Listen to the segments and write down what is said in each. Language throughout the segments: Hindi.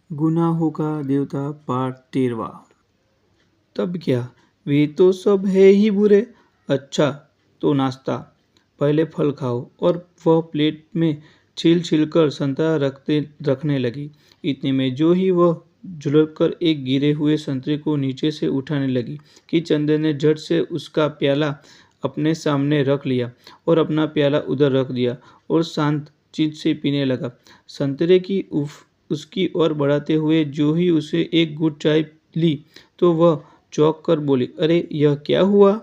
गुनाहों का देवता पार्ट 13। तब क्या, वे तो सब है ही बुरे। अच्छा तो नाश्ता, पहले फल खाओ। और वह प्लेट में छील छील कर संतरा रखने लगी। इतने में जो ही वह झुलक कर एक गिरे हुए संतरे को नीचे से उठाने लगी कि चंदन ने झट से उसका प्याला अपने सामने रख लिया और अपना प्याला उधर रख दिया और शांत चित्त से पीने लगा। संतरे की उसकी ओर बढ़ाते हुए जो ही उसे एक घूंट चाय ली तो वह चौंक कर बोली, अरे यह क्या हुआ?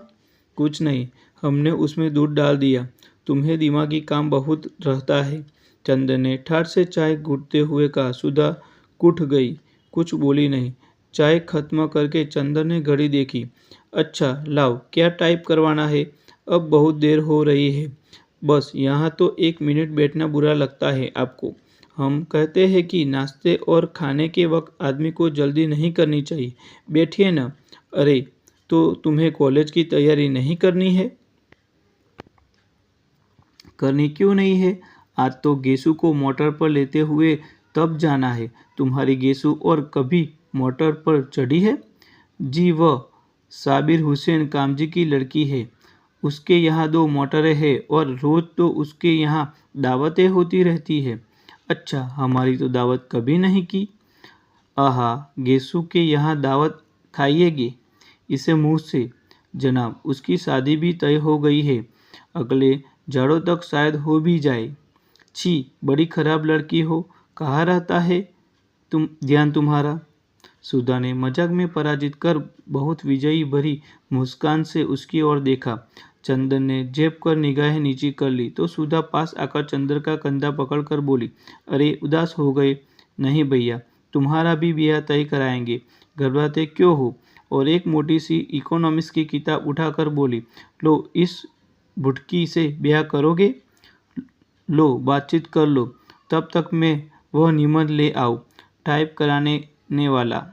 कुछ नहीं, हमने उसमें दूध डाल दिया। तुम्हें दिमागी काम बहुत रहता है। चंदन ने ठाठ से चाय घूंटते हुए कहा। सुधा कुठ गई, कुछ बोली नहीं। चाय खत्म करके चंदन ने घड़ी देखी। अच्छा लाओ, क्या टाइप करवाना है? अब बहुत देर हो रही है। बस यहाँ तो 1 मिनट बैठना बुरा लगता है आपको। हम कहते हैं कि नाश्ते और खाने के वक्त आदमी को जल्दी नहीं करनी चाहिए। बैठिए ना। अरे तो तुम्हें कॉलेज की तैयारी नहीं करनी है? करनी क्यों नहीं है? आज तो गेसु को मोटर पर लेते हुए तब जाना है। तुम्हारी गेसु और कभी मोटर पर चढ़ी है? जी, वह साबिर हुसैन कामजी की लड़की है। उसके यहाँ 2 मोटरें हैं और रोज तो उसके यहाँ दावतें होती रहती है। अच्छा, हमारी तो दावत कभी नहीं की। आहा, गेसु के यहाँ दावत खाइएगी इसे मुँह से। जनाब, उसकी शादी भी तय हो गई है। अगले जाड़ों तक शायद हो भी जाए। छी, बड़ी खराब लड़की हो। कहाँ रहता है ध्यान तुम्हारा? सुधा ने मजाक में पराजित कर बहुत विजयी भरी मुस्कान से उसकी ओर देखा। चंदन ने जेब कर निगाहें नीची कर ली तो सुधा पास आकर चंदन का कंधा पकड़कर बोली, अरे उदास हो गए? नहीं भैया, तुम्हारा भी ब्याह तय कराएंगे। घबराते क्यों हो? और एक मोटी सी इकोनॉमिक्स की किताब उठाकर बोली, लो, इस भुटकी से ब्याह करोगे? लो, बातचीत कर लो। तब तक मैं वह निबंध ले आऊँ। टाइप कराने वाला